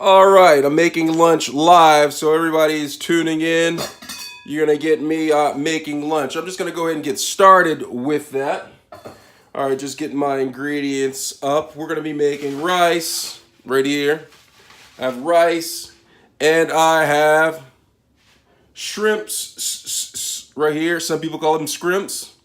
All right, I'm making lunch live, so everybody's tuning in. You're gonna get me making lunch. I'm just gonna go ahead and get started with that. All right, just getting my ingredients up. We're gonna be making rice right here. I have rice, and I have shrimps right here. Some people call them scrimps.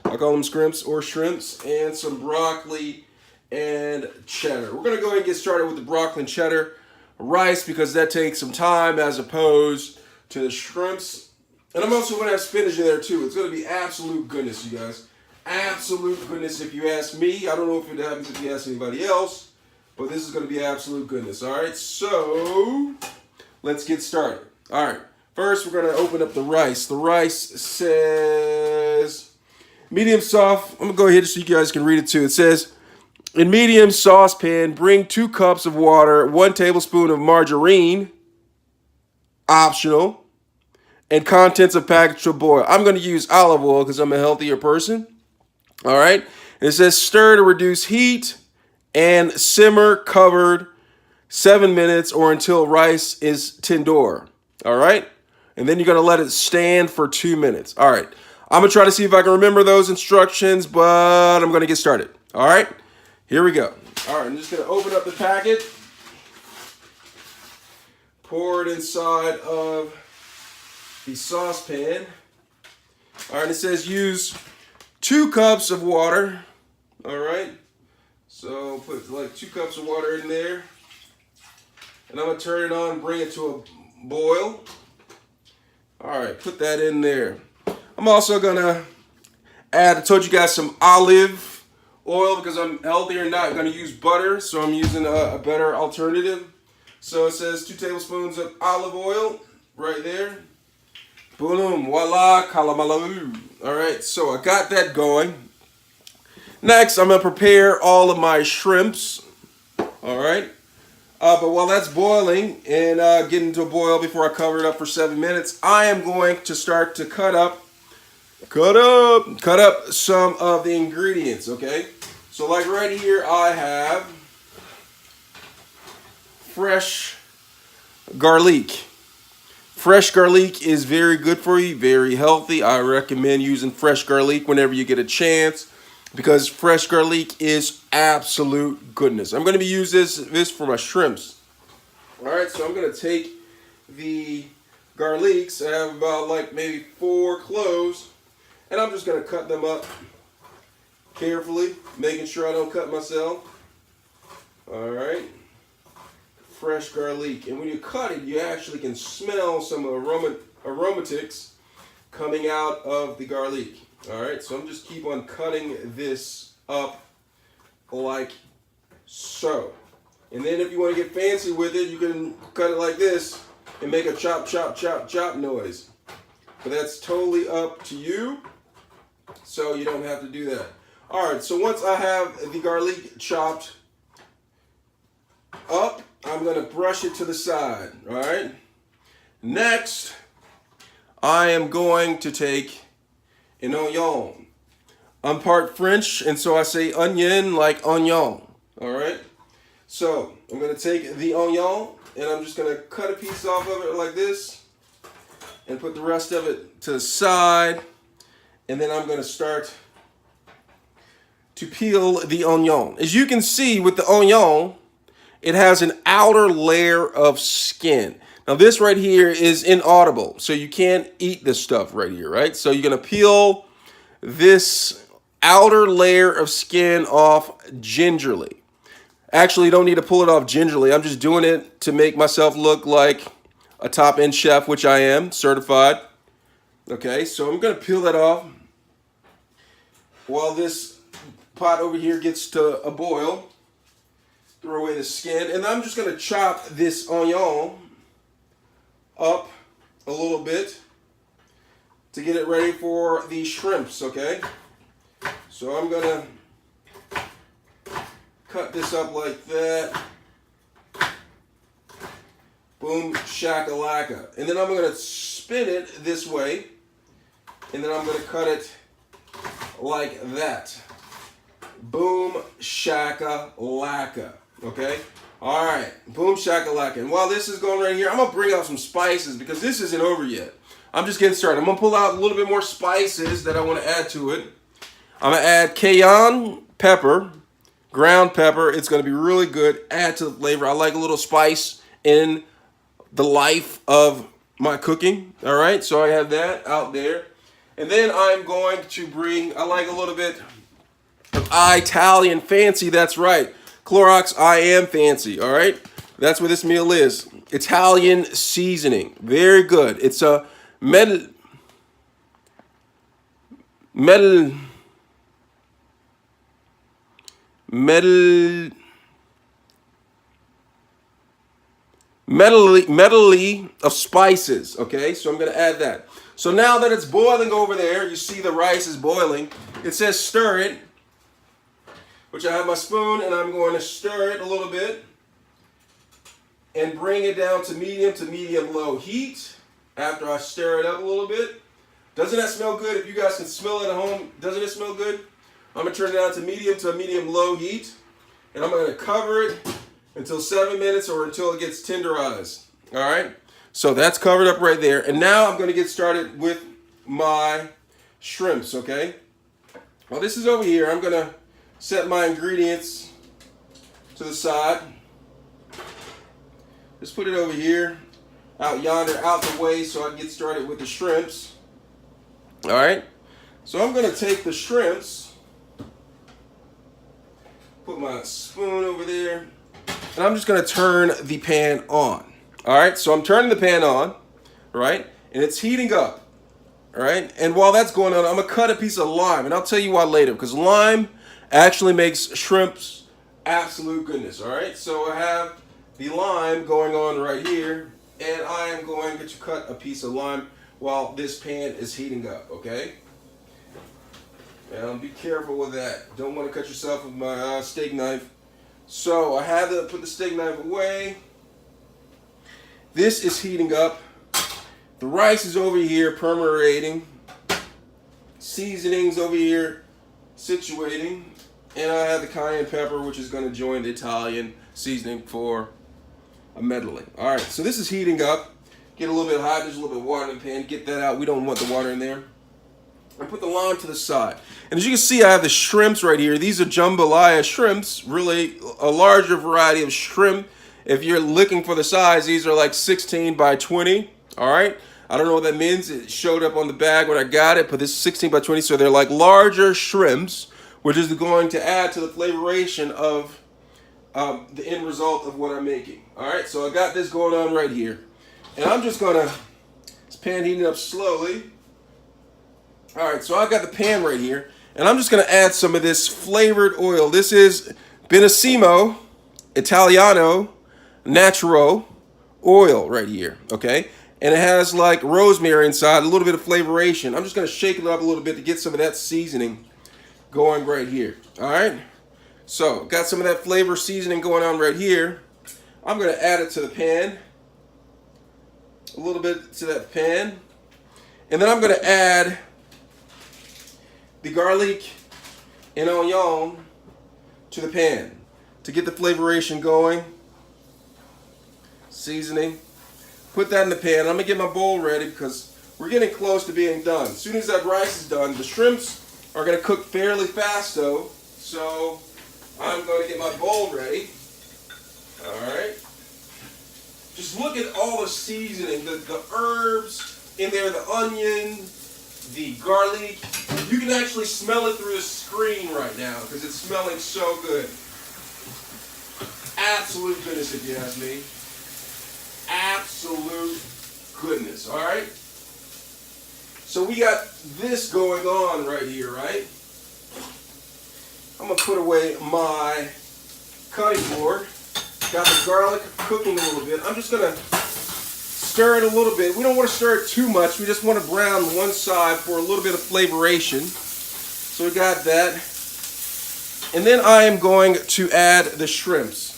I call them scrimps or shrimps, and some broccoli and cheddar. We're gonna go ahead and get started with the broccoli and cheddar rice because that takes some time as opposed to the shrimps. And I'm also gonna have spinach in there too. It's gonna be absolute goodness, you guys. Absolute goodness if you ask me. I don't know if it happens if you ask anybody else, but this is gonna be absolute goodness. All right, so let's get started. All right, first we're gonna open up the rice. The rice says medium soft. I'm gonna go ahead so you guys can read it too. It says, in medium saucepan, bring 2 cups of water, 1 tablespoon of margarine, optional, and contents of package to boil. I'm going to use olive oil because I'm a healthier person. All right. And it says stir to reduce heat and simmer covered 7 minutes or until rice is tender. All right. And then you're going to let it stand for 2 minutes. All right. I'm going to try to see if I can remember those instructions, but I'm going to get started. All right. Here we go. All right, I'm just going to open up the packet, pour it inside of the saucepan. All right, it says use 2 cups of water. All right, so put like 2 cups of water in there. And I'm going to turn it on and bring it to a boil. All right, put that in there. I'm also going to add, I told you guys, some olive oil because I'm healthier and not going to use butter, so I'm using a better alternative. So it says 2 tablespoons of olive oil right there. Boom, voila, kalamalu. All right, so I got that going. Next, I'm going to prepare all of my shrimps. All right. But while that's boiling and getting to a boil before I cover it up for 7 minutes, I am going to start to cut up some of the ingredients, okay? So like right here, I have fresh garlic. Fresh garlic is very good for you, very healthy. I recommend using fresh garlic whenever you get a chance because fresh garlic is absolute goodness. I'm going to be using this for my shrimps. All right, so I'm going to take the garlics. I have about like maybe 4 cloves. And I'm just going to cut them up carefully, making sure I don't cut myself. All right. Fresh garlic. And when you cut it, you actually can smell some aromatics coming out of the garlic. All right. So I'm just keep on cutting this up like so. And then if you want to get fancy with it, you can cut it like this and make a chop, chop, chop, chop noise. But that's totally up to you. So you don't have to do that. All right, so once I have the garlic chopped up, I'm going to brush it to the side, all right? Next, I am going to take an onion. I'm part French, and so I say onion like onion, all right? So I'm going to take the onion, and I'm just going to cut a piece off of it like this and put the rest of it to the side. And then I'm going to start to peel the onion. As you can see with the onion, it has an outer layer of skin. Now this right here is inaudible, so you can't eat this stuff right here, right? So you're going to peel this outer layer of skin off gingerly. Actually, you don't need to pull it off gingerly. I'm just doing it to make myself look like a top-end chef, which I am, certified. Okay, so I'm going to peel that off while this pot over here gets to a boil. Throw away the skin. And I'm just going to chop this onion up a little bit to get it ready for the shrimps, okay? So I'm going to cut this up like that. Boom, shakalaka. And then I'm going to spin it this way. And then I'm going to cut it like that. Boom, shaka, laka. Okay? All right, boom shakalaka. And while this is going right here, I'm gonna bring out some spices because this isn't over yet. I'm just getting started. I'm gonna pull out a little bit more spices that I want to add to it. I'm gonna add cayenne pepper, ground pepper. It's gonna be really good. Add to the flavor. I like a little spice in the life of my cooking. All right, so I have that out there. And then I'm going to bring, I like a little bit of Italian fancy. That's right. Clorox, I am fancy. All right, that's what this meal is. Italian seasoning, very good. It's a medley of spices. Okay, so I'm gonna add that. So now that it's boiling over there, you see the rice is boiling. It says stir it, which I have my spoon, and I'm going to stir it a little bit and bring it down to medium low heat after I stir it up a little bit. Doesn't that smell good? If you guys can smell it at home, doesn't it smell good? I'm going to turn it down to medium low heat, and I'm going to cover it until 7 minutes or until it gets tenderized. All right? So that's covered up right there. And now I'm going to get started with my shrimps, okay? While this is over here, I'm going to set my ingredients to the side. Just put it over here, out yonder, out the way, so I can get started with the shrimps. All right. So I'm going to take the shrimps, put my spoon over there, and I'm just going to turn the pan on. All right. So I'm turning the pan on, right, and it's heating up. All right. And while that's going on, I'm going to cut a piece of lime, and I'll tell you why later, because lime actually makes shrimps absolute goodness. All right, so I have the lime going on right here, and I am going to cut a piece of lime while this pan is heating up. Okay, and be careful with that. Don't want to cut yourself with my steak knife. So I had to put the steak knife away. This is heating up. The rice is over here permeating. Seasonings over here situating. And I have the cayenne pepper, which is going to join the Italian seasoning for a medley. All right, so this is heating up. Get a little bit hot. There's a little bit of water in the pan. Get that out. We don't want the water in there. And put the lime to the side. And as you can see, I have the shrimps right here. These are jambalaya shrimps, really a larger variety of shrimp. If you're looking for the size, these are like 16 by 20. All right. I don't know what that means. It showed up on the bag when I got it, but this is 16 by 20, so they're like larger shrimps, which is going to add to the flavoration of the end result of what I'm making. All right, so I got this going on right here. And I'm just going to, this pan heating up slowly. All right, so I've got the pan right here. And I'm just going to add some of this flavored oil. This is Benissimo Italiano Natural oil right here, okay? And it has like rosemary inside, a little bit of flavoration. I'm just going to shake it up a little bit to get some of that seasoning going right here. All right, so got some of that flavor seasoning going on right here. I'm going to add it to the pan, a little bit to that pan, and then I'm going to add the garlic and onion to the pan to get the flavoration going. Seasoning, put that in the pan. I'm going to get my bowl ready because we're getting close to being done. As soon as that rice is done, the shrimps are going to cook fairly fast though, so I'm going to get my bowl ready. Alright. Just look at all the seasoning, the herbs in there, the onion, the garlic. You can actually smell it through the screen right now because it's smelling so good. Absolute goodness, if you ask me. Absolute goodness, alright? So we got this going on right here, right? I'm going to put away my cutting board. Got the garlic cooking a little bit. I'm just going to stir it a little bit. We don't want to stir it too much. We just want to brown one side for a little bit of flavoration. So we got that. And then I am going to add the shrimps.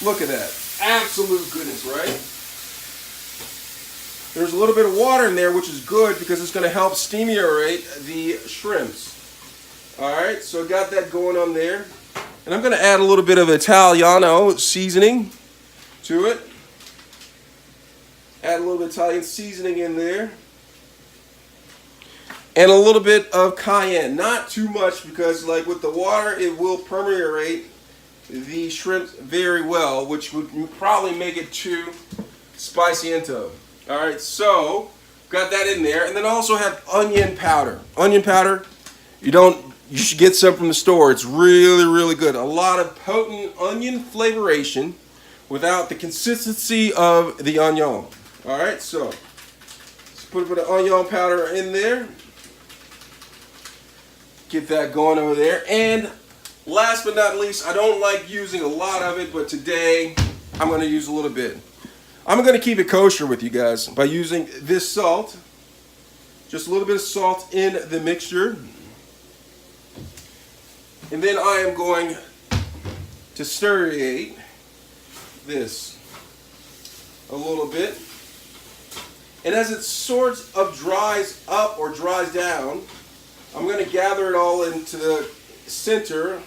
Look at that. Absolute goodness, right? There's a little bit of water in there, which is good because it's going to help steamurate the shrimps. All right, so got that going on there. And I'm going to add a little bit of Italiano seasoning to it. Add a little bit of Italian seasoning in there. And a little bit of cayenne. Not too much because like with the water, it will permeate the shrimp very well, which would probably make it too spiciento. All right, so got that in there. And then I also have onion powder. Onion powder, you should get some from the store. It's really, really good. A lot of potent onion flavoration without the consistency of the onion. All right, so let's put a bit of onion powder in there. Get that going over there. And last but not least, I don't like using a lot of it, but today I'm going to use a little bit. I'm going to keep it kosher with you guys by using this salt. Just a little bit of salt in the mixture. And then I am going to stirriate this a little bit. And as it sort of dries up or dries down, I'm going to gather it all into the center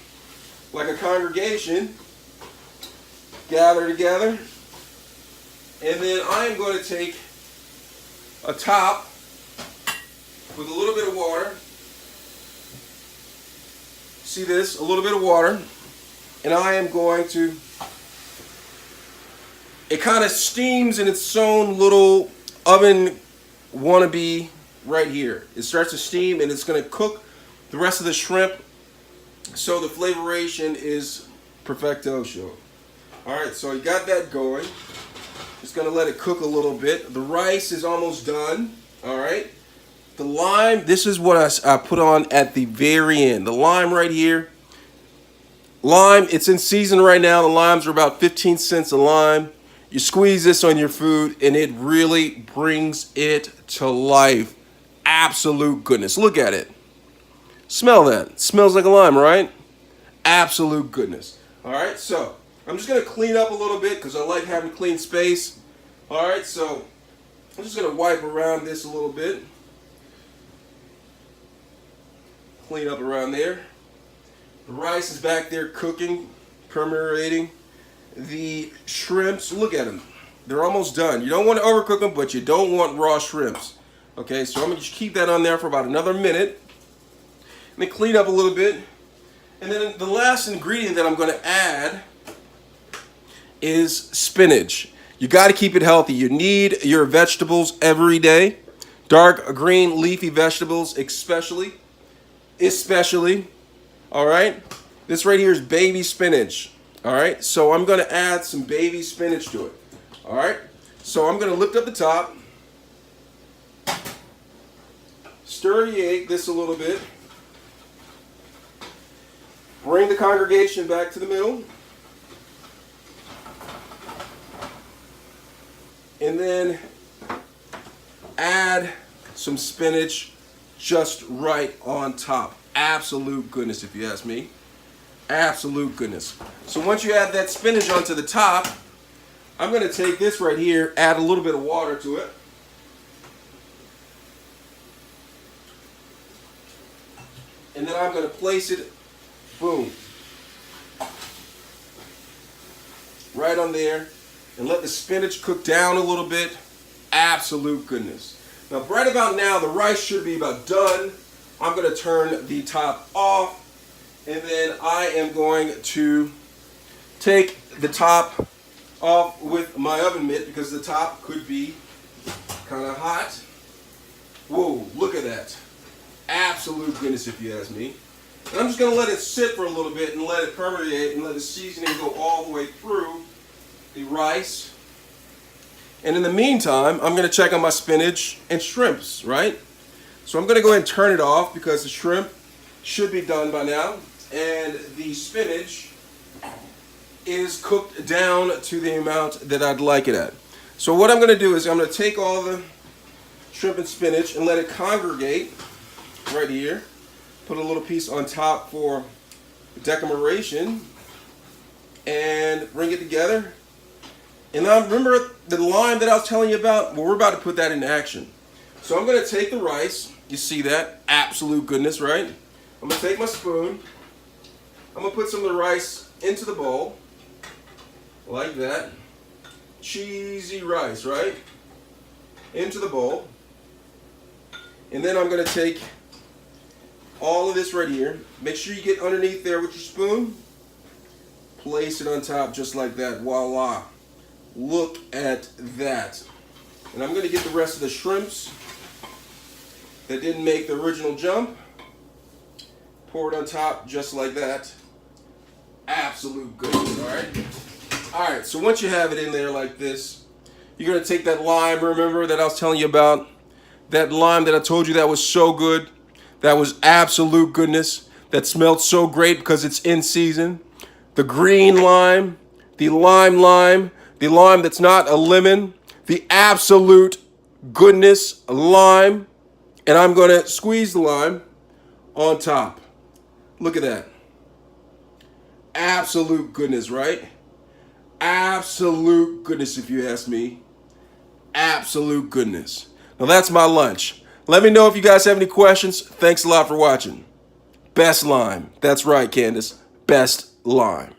like a congregation. Gather together. And then I'm going to take a top with a little bit of water. See this? A little bit of water. And I am going to, it kind of steams in its own little oven wannabe right here. It starts to steam and it's going to cook the rest of the shrimp so the flavoration is perfecto show. Alright, so you got that going. Just going to let it cook a little bit. The rice is almost done. Alright. The lime, this is what I put on at the very end. The lime right here. Lime, it's in season right now. The limes are about 15 cents a lime. You squeeze this on your food and it really brings it to life. Absolute goodness. Look at it. Smell that. It smells like a lime, right? Absolute goodness. All right, so I'm just going to clean up a little bit because I like having clean space. All right, so I'm just going to wipe around this a little bit. Clean up around there. The rice is back there cooking, permeating. The shrimps, look at them. They're almost done. You don't want to overcook them, but you don't want raw shrimps. Okay, so I'm going to just keep that on there for about another minute. And then clean up a little bit. And then the last ingredient that I'm going to add is spinach. You got to keep it healthy. You need your vegetables every day. Dark green leafy vegetables especially. All right. This right here is baby spinach. All right. So I'm going to add some baby spinach to it. All right. So I'm going to lift up the top. Stirriate this a little bit. Bring the congregation back to the middle. And then add some spinach just right on top. Absolute goodness, if you ask me. Absolute goodness. So once you add that spinach onto the top, I'm going to take this right here, add a little bit of water to it. And then I'm going to place it, boom, right on there. And let the spinach cook down a little bit. Absolute goodness. Now, right about now, the rice should be about done. I'm going to turn the top off. And then I am going to take the top off with my oven mitt because the top could be kind of hot. Whoa, look at that. Absolute goodness, if you ask me. And I'm just going to let it sit for a little bit and let it permeate and let the seasoning go all the way through the rice. And in the meantime, I'm going to check on my spinach and shrimps, right? So I'm going to go ahead and turn it off because the shrimp should be done by now. And the spinach is cooked down to the amount that I'd like it at. So what I'm going to do is I'm going to take all the shrimp and spinach and let it congregate right here. Put a little piece on top for decoration and bring it together. And now remember the lime that I was telling you about? Well, we're about to put that into action. So I'm going to take the rice. You see that? Absolute goodness, right? I'm going to take my spoon. I'm gonna put some of the rice into the bowl, like that. Cheesy rice, right? Into the bowl. And then I'm gonna take all of this right here. Make sure you get underneath there with your spoon. Place it on top just like that. Voila. Look at that. And I'm gonna get the rest of the shrimps that didn't make the original jump. Pour it on top just like that. Absolute goodness, all right? All right, so once you have it in there like this, you're gonna take that lime, remember, that I was telling you about? That lime that I told you that was so good, that was absolute goodness, that smelled so great because it's in season. The green lime, the lime that's not a lemon, the absolute goodness lime. And I'm gonna squeeze the lime on top. Look at that. Absolute goodness, right? Absolute goodness, if you ask me. Absolute goodness. Now that's my lunch. Let me know if you guys have any questions. Thanks a lot for watching. Best lime. That's right, Candace. Best lime.